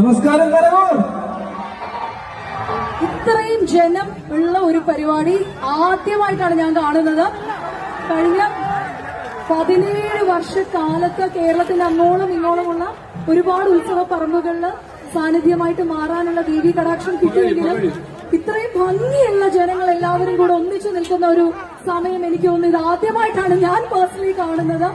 നമസ്കാരം കരവൂർ. ഇത്രയും ജനം ഉള്ള ഒരു പരിപാടി ആദ്യമായിട്ടാണ് ഞാൻ കാണുന്നത്. കഴിഞ്ഞ 17 വർഷക്കാലത്ത് കേരളത്തിൽ അങ്ങോളം ഇങ്ങോളമുള്ള ഒരുപാട് ഉത്സവ പറമ്പുകളിൽ സാന്നിധ്യമായിട്ട് മാറാനുള്ള ദേവി കടാക്ഷം കിട്ടിയെങ്കിലും ഇത്രയും ഭംഗിയുള്ള ജനങ്ങൾ എല്ലാവരും കൂടെ ഒന്നിച്ചു നിൽക്കുന്ന ഒരു സമയം എനിക്ക് തോന്നുന്നു ഇത് ആദ്യമായിട്ടാണ് ഞാൻ പേഴ്സണലി കാണുന്നത്.